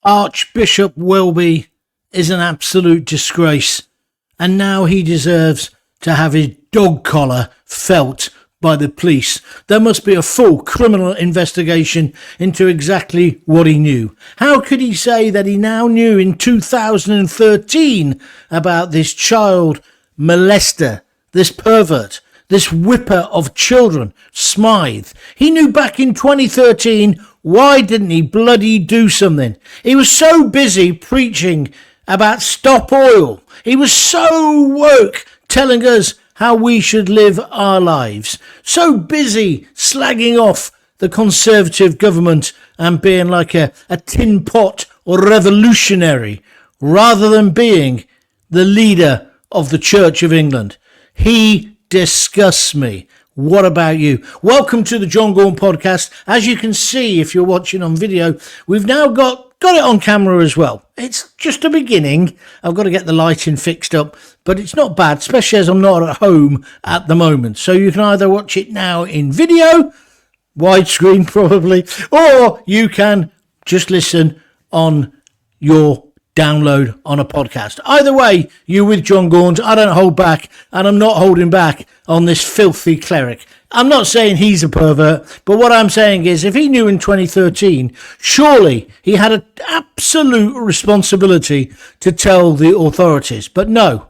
Archbishop Welby is an absolute disgrace, and now he deserves to have his dog collar felt by the police. There must be a full criminal investigation into exactly what he knew. How could he say that he now knew in 2013 about this child molester, this pervert, this whipper of children, Smyth? He knew back in 2013. Why didn't he bloody do something? He was so busy preaching about stop oil. He was so woke, telling us how we should live our lives. So busy slagging off the Conservative government and being like a tin pot or revolutionary, rather than being the leader of the Church of England. He disgusts me. What about you? Welcome to the John Gaunt podcast. As you can see, if you're watching on video, we've now got it on camera as well. It's just a beginning. I've got to get the lighting fixed up, but it's not bad, especially as I'm not at home at the moment. So you can either watch it now in video, widescreen probably, or you can just listen on your download on a podcast. Either way, you're with John Gaunt. I don't hold back, and I'm not holding back on this filthy cleric. I'm not saying he's a pervert, but what I'm saying is if he knew in 2013, surely he had an absolute responsibility to tell the authorities. But no.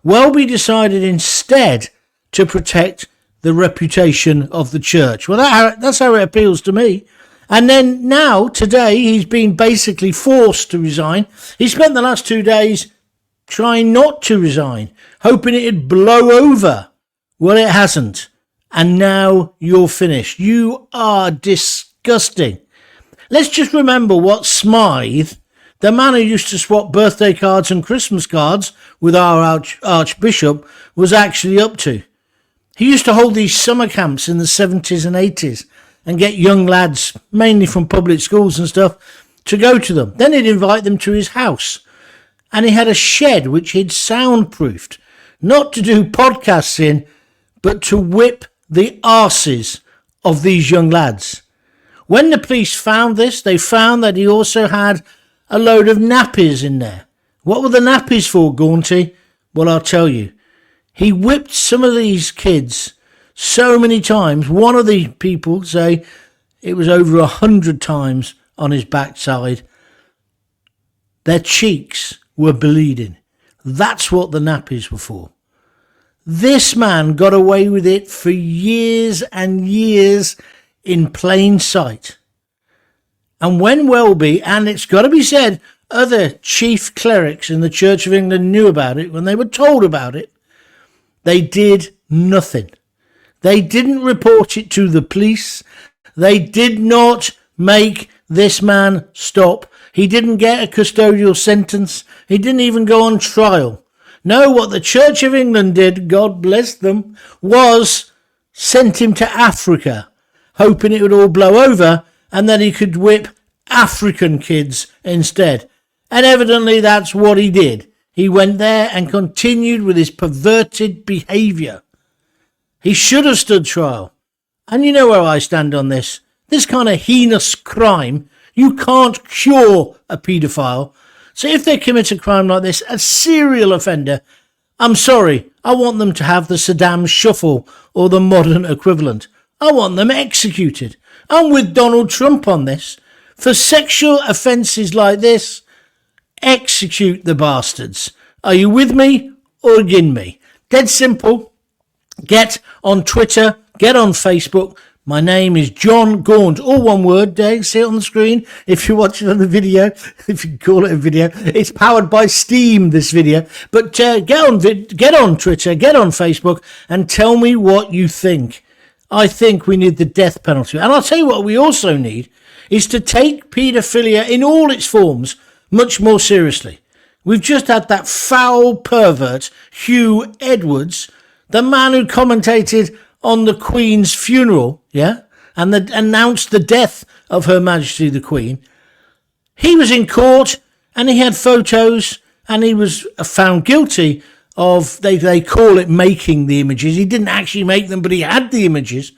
Welby decided instead to protect the reputation of the church. Well, that's how it appeals to me. And then now, today, he's been basically forced to resign. He spent the last 2 days trying not to resign, hoping it'd blow over. Well, it hasn't. And now you're finished. You are disgusting. Let's just remember what Smyth, the man who used to swap birthday cards and Christmas cards with our Archbishop, was actually up to. He used to hold these summer camps in the 70s and 80s and get young lads, mainly from public schools and stuff, to go to them. Then he'd invite them to his house. And he had a shed which he'd soundproofed, not to do podcasts in, but to whip the arses of these young lads. When the police found this, they found that he also had a load of nappies in there. What were the nappies for, Gaunty? Well, I'll tell you. He whipped some of these kids so many times. One of the people say it was over 100 times on his backside. Their cheeks were bleeding. That's what the nappies were for. This man got away with it for years and years in plain sight. And when Welby, and it's got to be said, other chief clerics in the Church of England knew about it, when they were told about it, they did nothing. They didn't report it to the police. They did not make this man stop. He didn't get a custodial sentence. He didn't even go on trial. No, what the Church of England did, God bless them, was sent him to Africa, hoping it would all blow over and then he could whip African kids instead. And evidently that's what he did. He went there and continued with his perverted behaviour. He should have stood trial. And you know where I stand on this. This kind of heinous crime, you can't cure a paedophile. So if they commit a crime like this, a serial offender, I'm sorry, I want them to have the Saddam shuffle or the modern equivalent. I want them executed. I'm with Donald Trump on this. For sexual offences like this, execute the bastards. Are you with me or against me? Dead simple. Get on Twitter, get on Facebook. My name is John Gaunt, all one word. There, you see it on the screen. If you're watching on the video, if you can call it a video, it's powered by Steam, this video. But get on Twitter, get on Facebook, and tell me what you think. I think we need the death penalty. And I'll tell you what we also need is to take paedophilia in all its forms much more seriously. We've just had that foul pervert, Hugh Edwards, the man who commentated on the Queen's funeral, and announced the death of Her Majesty the Queen. He was in court and he had photos and he was found guilty of, they call it making the images. He didn't actually make them, but he had the images.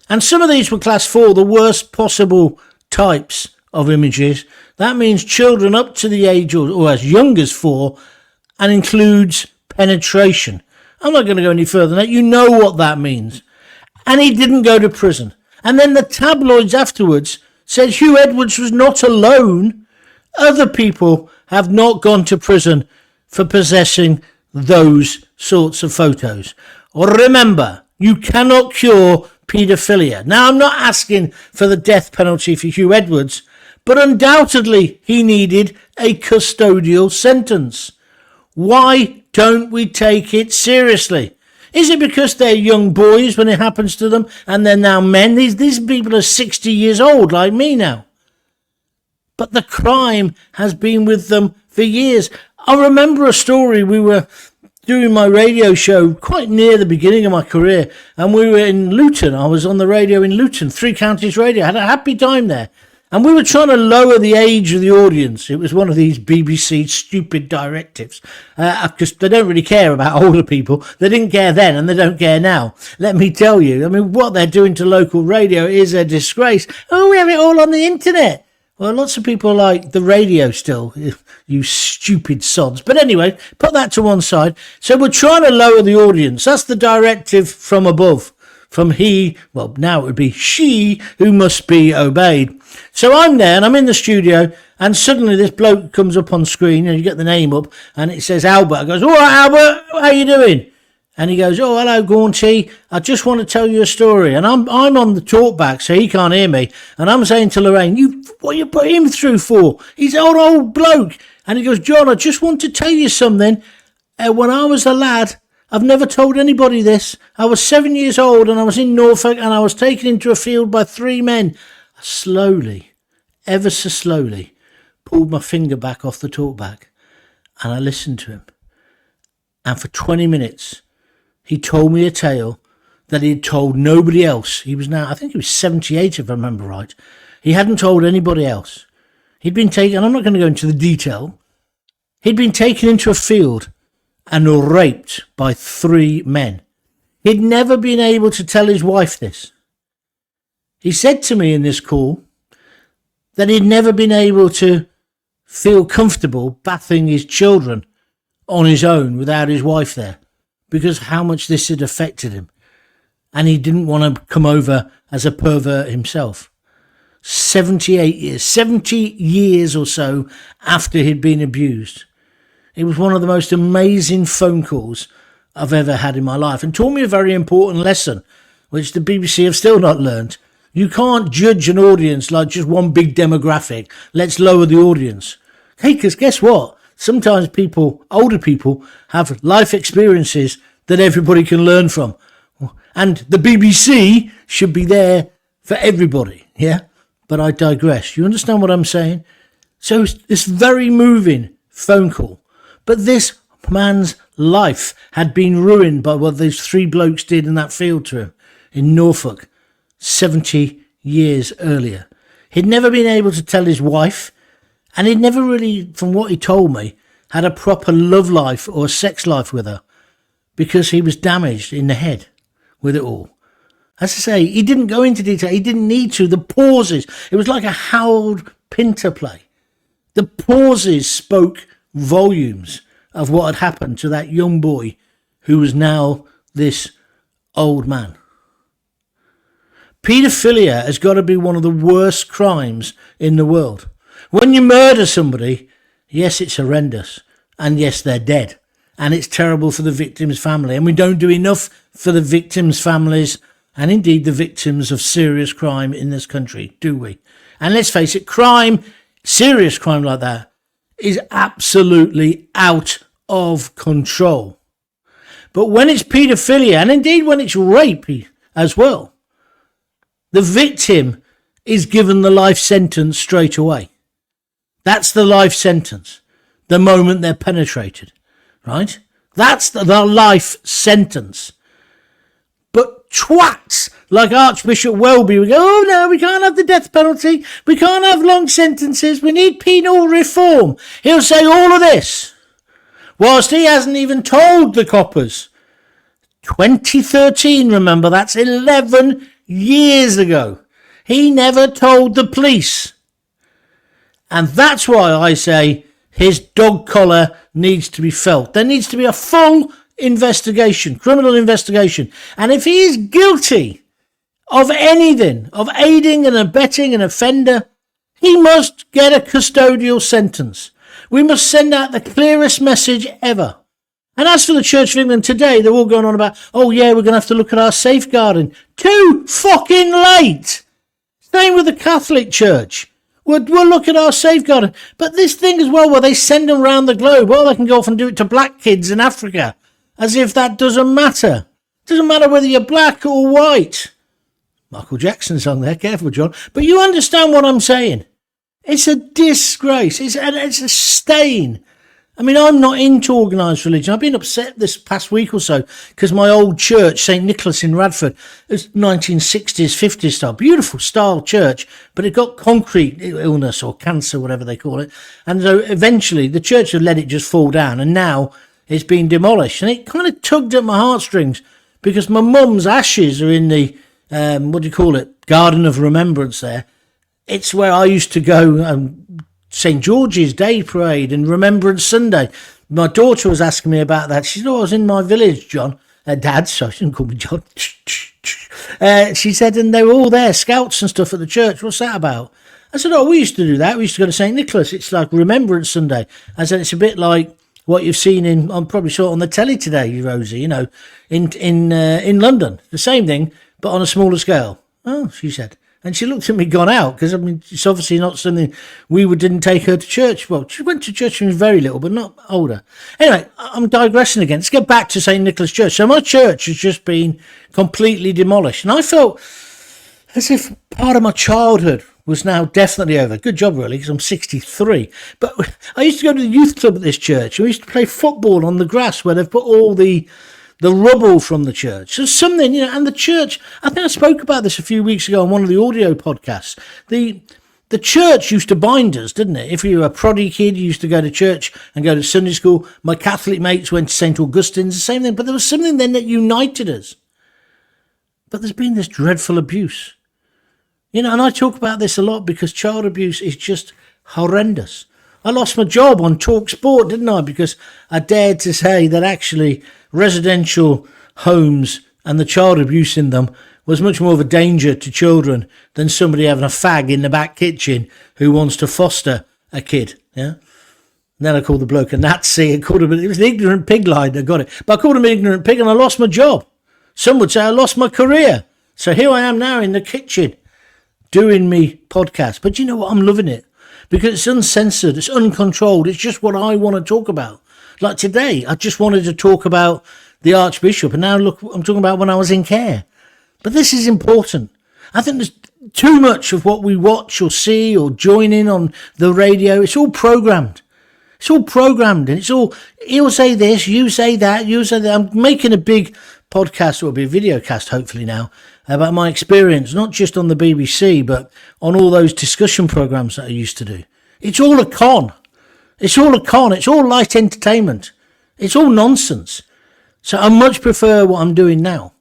And some of these were class 4, the worst possible types of images. That means children up to the age or as young as 4, and includes penetration. I'm not going to go any further than that. You know what that means. And he didn't go to prison. And then the tabloids afterwards said Hugh Edwards was not alone. Other people have not gone to prison for possessing those sorts of photos. Remember, you cannot cure paedophilia. Now, I'm not asking for the death penalty for Hugh Edwards, but undoubtedly he needed a custodial sentence. Why don't we take it seriously? Is it because they're young boys when it happens to them and they're now men? These people are 60 years old like me now. But the crime has been with them for years. I remember a story. We were doing my radio show quite near the beginning of my career, and we were in Luton. I was on the radio in Luton, 3 Counties Radio. I had a happy time there. And we were trying to lower the age of the audience. It was one of these BBC stupid directives. Because they don't really care about older people. They didn't care then and they don't care now. Let me tell you. I mean, what they're doing to local radio is a disgrace. Oh, we have it all on the internet. Well, lots of people like the radio still, you stupid sods. But anyway, put that to one side. So we're trying to lower the audience. That's the directive from above. From now it would be she who must be obeyed. So I'm there and I'm in the studio and suddenly this bloke comes up on screen and you get the name up and it says Albert. I goes, all right, Albert, how you doing? And he goes, oh, hello, Gaunty. I just want to tell you a story. And I'm on the talkback, so he can't hear me. And I'm saying to Lorraine, what you put him through for? He's an old bloke. And he goes, John, I just want to tell you something. When I was a lad, I've never told anybody this. I was 7 years old and I was in Norfolk and I was taken into a field by 3 men. I slowly, ever so slowly, pulled my finger back off the talkback and I listened to him. And for 20 minutes, he told me a tale that he had told nobody else. He was now, I think he was 78 if I remember right. He hadn't told anybody else. He'd been taken, and I'm not going to go into the detail, he'd been taken into a field and raped by 3 men. He'd never been able to tell his wife this. He said to me in this call that he'd never been able to feel comfortable bathing his children on his own without his wife there because how much this had affected him. And he didn't want to come over as a pervert himself. 78 years, 70 years or so after he'd been abused. It was one of the most amazing phone calls I've ever had in my life and taught me a very important lesson, which the BBC have still not learned. You can't judge an audience like just one big demographic. Let's lower the audience. Hey, because guess what? Sometimes people, older people, have life experiences that everybody can learn from. And the BBC should be there for everybody, yeah? But I digress. You understand what I'm saying? So this very moving phone call. But this man's life had been ruined by what those 3 blokes did in that field to him in Norfolk 70 years earlier. He'd never been able to tell his wife, and he'd never really, from what he told me, had a proper love life or sex life with her because he was damaged in the head with it all. As I say, he didn't go into detail. He didn't need to. The pauses, it was like a Harold Pinter play. The pauses spoke volumes of what had happened to that young boy who was now this old man. Pedophilia has got to be one of the worst crimes in the world. When you murder somebody, yes, it's horrendous. And yes, they're dead. And it's terrible for the victim's family. And we don't do enough for the victims' families and indeed the victims of serious crime in this country, do we? And let's face it, crime, serious crime like that, is absolutely out of control. But when it's paedophilia, and indeed when it's rape as well, the victim is given the life sentence straight away. That's the life sentence, the moment they're penetrated, right? That's the life sentence. But twats like Archbishop Welby, we go, oh no, we can't have the death penalty. We can't have long sentences. We need penal reform. He'll say all of this whilst he hasn't even told the coppers. 2013, remember, that's 11 years ago. He never told the police And that's why I say his dog collar needs to be felt. There needs to be a full investigation, criminal investigation. And if he is guilty of anything, of aiding and abetting an offender, he must get a custodial sentence. We must send out the clearest message ever. And as for the Church of England today, they're all going on about, oh yeah, we're going to have to look at our safeguarding. Too fucking late. Same with the Catholic Church. We'll look at our safeguarding. But this thing as well, where they send them around the globe, well, they can go off and do it to black kids in Africa. As if that doesn't matter. It doesn't matter whether you're black or white. Michael Jackson song there, careful, John. But you understand what I'm saying. It's a disgrace. It's a stain. I mean, I'm not into organised religion. I've been upset this past week or so because my old church, St. Nicholas in Radford, it's 1960s, 50s style, beautiful style church, but it got concrete illness or cancer, whatever they call it. And so eventually the church had let it just fall down, and now it's been demolished. And it kind of tugged at my heartstrings because my mum's ashes are in the, Garden of Remembrance there. It's where I used to go, St. George's Day Parade and Remembrance Sunday. My daughter was asking me about that. She said, I was in my village, John. Dad, sorry, she didn't call me John. She said, and they were all there, scouts and stuff at the church. What's that about? I said, we used to do that. We used to go to St. Nicholas. It's like Remembrance Sunday. I said, it's a bit like what you've seen I probably saw it on the telly today, Rosie, in London. The same thing, but on a smaller scale. Oh, she said. And she looked at me gone out because, I mean, it's obviously not something didn't take her to church. Well, she went to church when she was very little, but not older. Anyway, I'm digressing again. Let's get back to St. Nicholas Church. So my church has just been completely demolished. And I felt as if part of my childhood was now definitely over. Good job, really, because I'm 63. But I used to go to the youth club at this church. We used to play football on the grass where they've put all the rubble from the church. So something, and the church, I think I spoke about this a few weeks ago on one of the audio podcasts. The church used to bind us, didn't it? If you were a proddy kid, you used to go to church and go to Sunday school. My Catholic mates went to St. Augustine's, the same thing. But there was something then that united us. But there's been this dreadful abuse. And I talk about this a lot because child abuse is just horrendous. I lost my job on Talk Sport, didn't I? Because I dared to say that actually residential homes and the child abuse in them was much more of a danger to children than somebody having a fag in the back kitchen who wants to foster a kid. Yeah. And then I called the bloke a Nazi. It was an ignorant pig line. I got it. But I called him an ignorant pig and I lost my job. Some would say I lost my career. So here I am now in the kitchen doing me podcast. But you know what? I'm loving it. Because it's uncensored, it's uncontrolled, it's just what I want to talk about. Like today, I just wanted to talk about the Archbishop, and now look, I'm talking about when I was in care. But this is important. I think there's too much of what we watch or see or join in on the radio. It's all programmed. It's all programmed, and it's all, he'll say this, you say that, you say that. I'm making a big podcast, or it'll be a video cast hopefully now, about my experience, not just on the BBC, but on all those discussion programmes that I used to do. It's all a con. It's all a con. It's all light entertainment. It's all nonsense. So I much prefer what I'm doing now.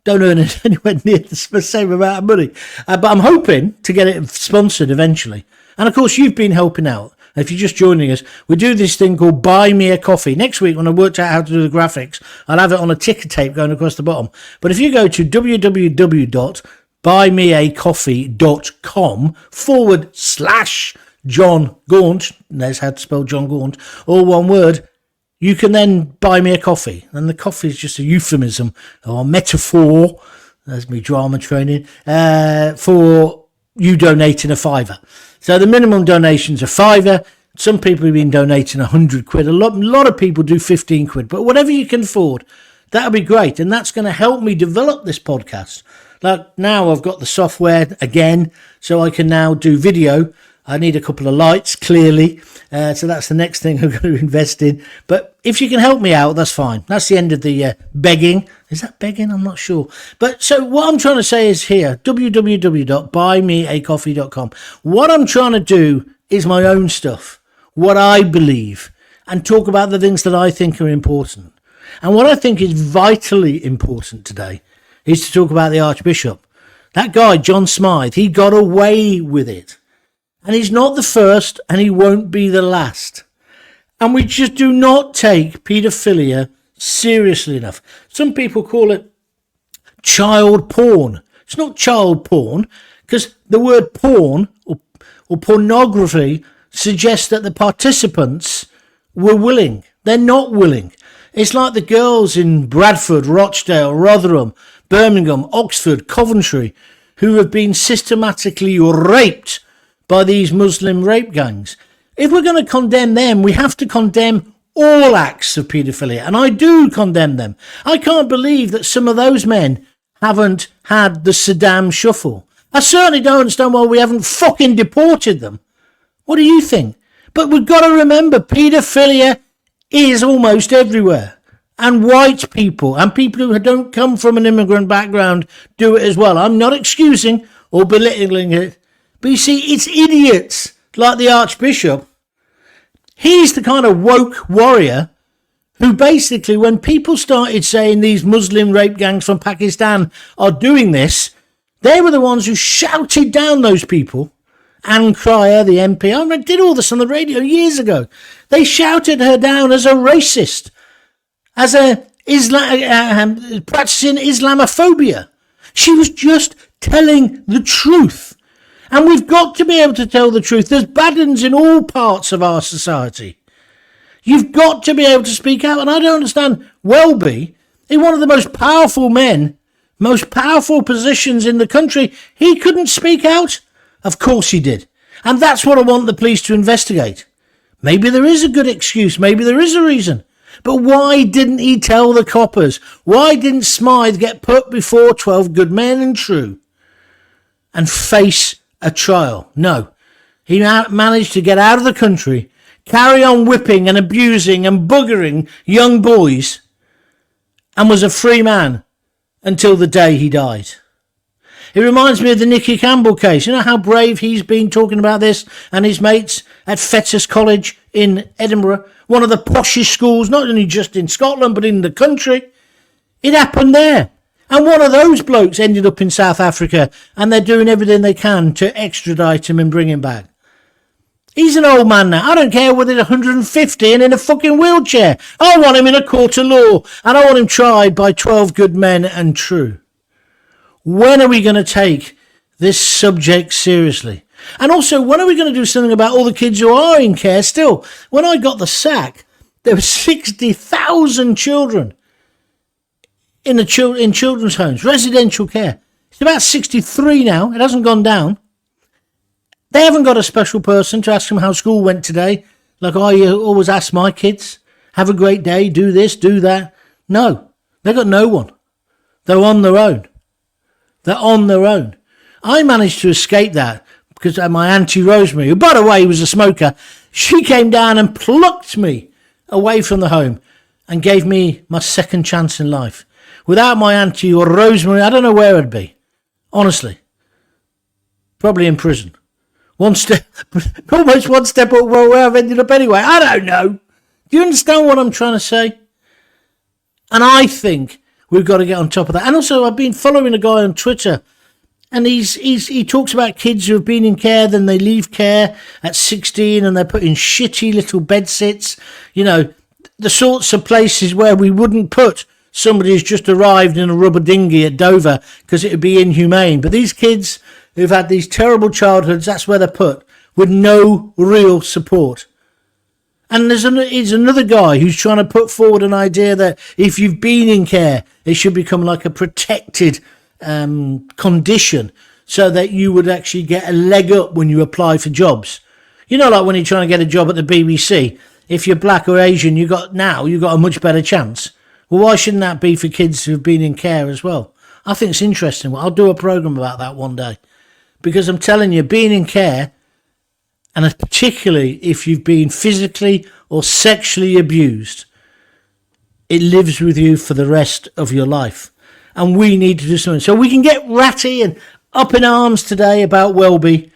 Don't earn anywhere near the same amount of money. But I'm hoping to get it sponsored eventually. And of course, you've been helping out. If you're just joining us, we do this thing called Buy Me a Coffee. Next week, when I worked out how to do the graphics, I'll have it on a ticker tape going across the bottom. But if you go to www.buymeacoffee.com/John Gaunt, there's how to spell John Gaunt, all one word, you can then buy me a coffee. And the coffee is just a euphemism or a metaphor, there's me drama training, for you donating a £5. So the minimum donation's a £5. Some people have been donating 100 quid. A lot of people do 15 quid. But whatever you can afford, that'll be great. And that's going to help me develop this podcast. Like now I've got the software again, so I can now do video. I need a couple of lights, clearly. So that's the next thing I'm going to invest in. But if you can help me out, that's fine. That's the end of the begging. Is that begging? I'm not sure. But so what I'm trying to say is here, www.buymeacoffee.com. What I'm trying to do is my own stuff, what I believe, and talk about the things that I think are important. And what I think is vitally important today is to talk about the Archbishop. That guy, John Smyth, he got away with it. And he's not the first, and he won't be the last. And we just do not take paedophilia seriously enough. Some people call it child porn. It's not child porn, because the word porn or pornography suggests that the participants were willing. They're not willing. It's like the girls in Bradford, Rochdale, Rotherham, Birmingham, Oxford, Coventry, who have been systematically raped by these Muslim rape gangs. If we're going to condemn them, we have to condemn all acts of paedophilia, and I do condemn them. I can't believe that some of those men haven't had the Saddam shuffle. I certainly don't understand why we haven't fucking deported them. What do you think? But we've got to remember, paedophilia is almost everywhere. And white people and people who don't come from an immigrant background do it as well. I'm not excusing or belittling it. But you see, it's idiots like the Archbishop. He's the kind of woke warrior who basically, when people started saying these Muslim rape gangs from Pakistan are doing this, they were the ones who shouted down those people. Ann Cryer, the MP, I did all this on the radio years ago. They shouted her down as a racist, as a practicing Islamophobia. She was just telling the truth. And we've got to be able to tell the truth. There's bad ones in all parts of our society. You've got to be able to speak out. And I don't understand Welby, in one of the most powerful men, most powerful positions in the country, he couldn't speak out. Of course he did. And that's what I want the police to investigate. Maybe there is a good excuse. Maybe there is a reason. But why didn't he tell the coppers? Why didn't Smyth get put before 12 good men and true and face a trial? No. He managed to get out of the country, carry on whipping and abusing and buggering young boys, and was a free man until the day he died. It reminds me of the Nicky Campbell case. You know how brave he's been talking about this, and his mates at Fettes College in Edinburgh, one of the poshest schools, not only just in Scotland, but in the country. It happened there. And one of those blokes ended up in South Africa, and they're doing everything they can to extradite him and bring him back. He's an old man now. I don't care whether he's 150 and in a fucking wheelchair. I want him in a court of law, and I want him tried by 12 good men and true. When are we going to take this subject seriously? And also, when are we going to do something about all the kids who are in care still? When I got the sack, there were 60,000 children in children's homes, residential care. It's about 63 now. It hasn't gone down. They haven't got a special person to ask them how school went today, like I always ask my kids. Have a great day, do this, do that. No, they've got no one. They're on their own. They're on their own. I managed to escape that because my Auntie Rosemary, who by the way was a smoker, she came down and plucked me away from the home and gave me my second chance in life. Without my Auntie or Rosemary, I don't know where I'd be. Honestly. Probably in prison. Almost one step up where I've ended up anyway. I don't know. Do you understand what I'm trying to say? And I think we've got to get on top of that. And also, I've been following a guy on Twitter, and he talks about kids who have been in care, then they leave care at 16 and they're put in shitty little bedsits. You know, the sorts of places where we wouldn't put somebody who's just arrived in a rubber dinghy at Dover because it would be inhumane. But these kids who've had these terrible childhoods, that's where they're put, with no real support. And there's another guy who's trying to put forward an idea that if you've been in care, it should become like a protected condition so that you would actually get a leg up when you apply for jobs. You know, like when you're trying to get a job at the BBC, if you're black or Asian, you've got a much better chance. Well, why shouldn't that be for kids who've been in care as well? I think it's interesting. I'll do a programme about that one day. Because I'm telling you, being in care, and particularly if you've been physically or sexually abused, it lives with you for the rest of your life. And we need to do something. So we can get ratty and up in arms today about Welby,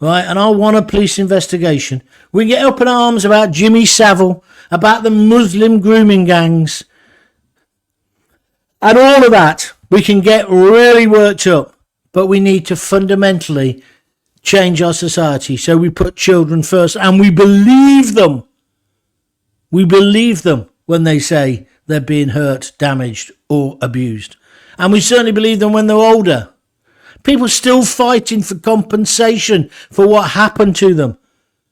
right? And I want a police investigation. We can get up in arms about Jimmy Savile, about the Muslim grooming gangs, and all of that. We can get really worked up, but we need to fundamentally change our society so we put children first and we believe them. We believe them when they say they're being hurt, damaged or abused. And we certainly believe them when they're older. People still fighting for compensation for what happened to them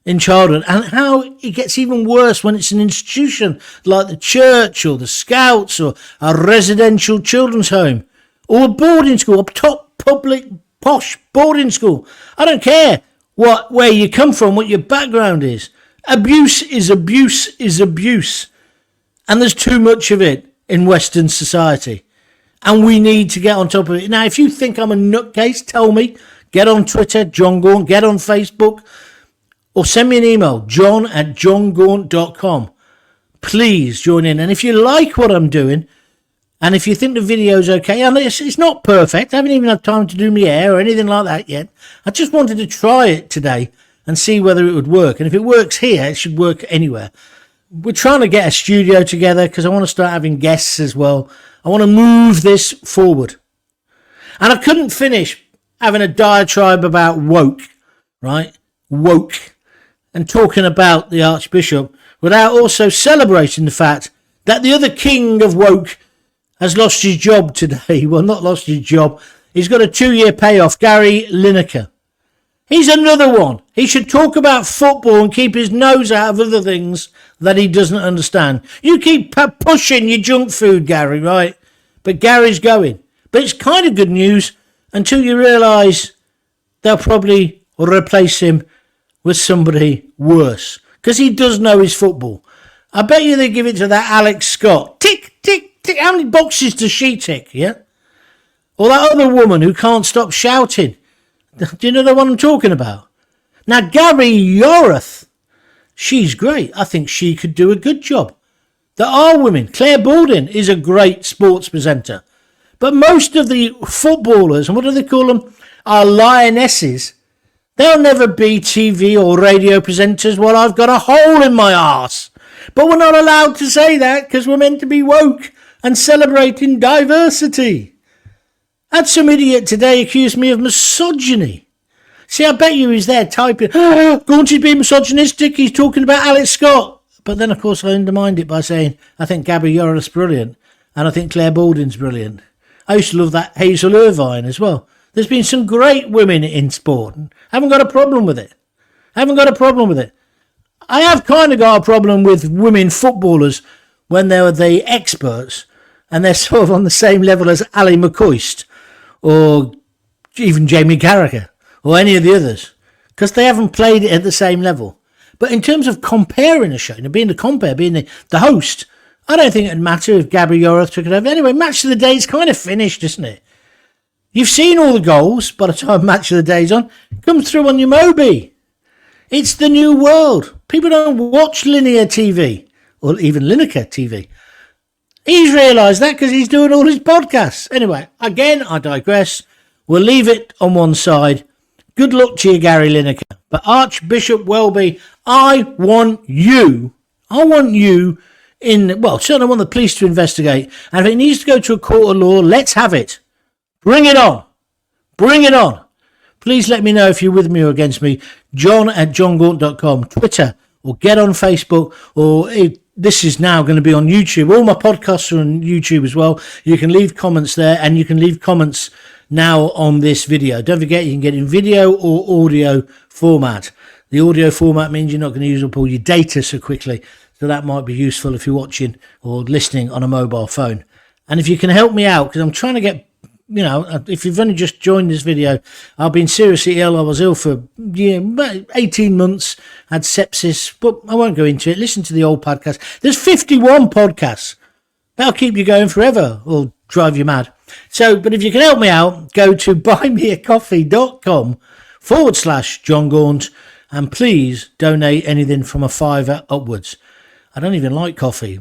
in childhood, and how it gets even worse when it's an institution like the church or the Scouts or a residential children's home or a boarding school, a top public posh boarding school. I don't care where you come from, what your background is. Abuse is abuse is abuse. And there's too much of it in Western society. And we need to get on top of it. Now, if you think I'm a nutcase, tell me. Get on Twitter, John Gaunt. Get on Facebook. Or send me an email, john@johngaunt.com. Please join in. And if you like what I'm doing, and if you think the video's okay, and it's not perfect, I haven't even had time to do my hair or anything like that yet. I just wanted to try it today and see whether it would work. And if it works here, it should work anywhere. We're trying to get a studio together because I want to start having guests as well. I want to move this forward. And I couldn't finish having a diatribe about woke, right? Woke. And talking about the Archbishop without also celebrating the fact that the other king of woke has lost his job today. Well, not lost his job. He's got a 2-year payoff. Gary Lineker. He's another one. He should talk about football and keep his nose out of other things that he doesn't understand. You keep pushing your junk food, Gary, right? But Gary's going. But it's kind of good news until you realise they'll probably replace him with somebody worse. Because he does know his football. I bet you they give it to that Alex Scott. Tick, tick, tick. How many boxes does she tick, yeah? Or that other woman who can't stop shouting. Do you know the one I'm talking about? Now, Gary Yorath, she's great. I think she could do a good job. There are women. Claire Baldwin is a great sports presenter. But most of the footballers, and what do they call them, are lionesses. They'll never be TV or radio presenters while I've got a hole in my arse. But we're not allowed to say that because we're meant to be woke and celebrating diversity. Had some idiot today accused me of misogyny. See, I bet you he's there typing, Gaunt is being misogynistic, he's talking about Alex Scott. But then, of course, I undermined it by saying, I think Gabby Yorath's brilliant, and I think Claire Baldwin's brilliant. I used to love that Hazel Irvine as well. There's been some great women in sport. I haven't got a problem with it. I have kind of got a problem with women footballers when they're the experts and they're sort of on the same level as Ali McCoist or even Jamie Carragher or any of the others because they haven't played it at the same level. But in terms of comparing a show, being the host, I don't think it'd matter if Gabby Yorath took it over. Anyway, Match of the Day is kind of finished, isn't it? You've seen all the goals by the time Match of the Day's on. Come through on your Moby. It's the new world. People don't watch linear TV or even Lineker TV. He's realised that because he's doing all his podcasts. Anyway, again, I digress. We'll leave it on one side. Good luck to you, Gary Lineker. But Archbishop Welby, I want you certainly I want the police to investigate. And if it needs to go to a court of law, let's have it. Bring it on. Please let me know if you're with me or against me. John@johngaunt.com, Twitter, or get on Facebook, or this is now going to be on YouTube. All my podcasts are on YouTube as well. You can leave comments there, and you can leave comments now on this video. Don't forget, you can get in video or audio format. The audio format means you're not going to use up all your data so quickly, so that might be useful if you're watching or listening on a mobile phone. And if you can help me out, because I'm trying to get, if you've only just joined this video, I've been seriously ill. I was ill for about 18 months, had sepsis, but I won't go into it. Listen to the old podcast. There's 51 podcasts. That'll keep you going forever or drive you mad. So, but if you can help me out, go to buymeacoffee.com/John Gaunt and please donate anything from £5 upwards. I don't even like coffee.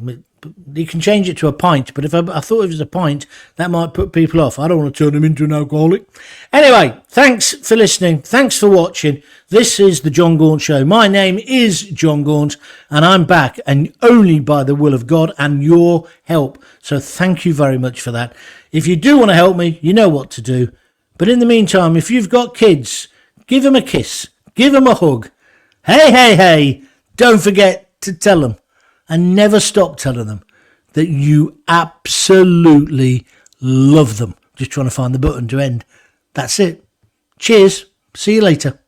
You can change it to a pint, but if I thought it was a pint, that might put people off. I don't want to turn them into an alcoholic. Anyway, thanks for listening. Thanks for watching. This is the John Gaunt Show. My name is John Gaunt, and I'm back, and only by the will of God and your help. So thank you very much for that. If you do want to help me, you know what to do. But in the meantime, if you've got kids, Give them a kiss. Give them a hug. Hey, hey, hey. Don't forget to tell them, and never stop telling them, that you absolutely love them. Just trying to find the button to end. That's it. Cheers. See you later.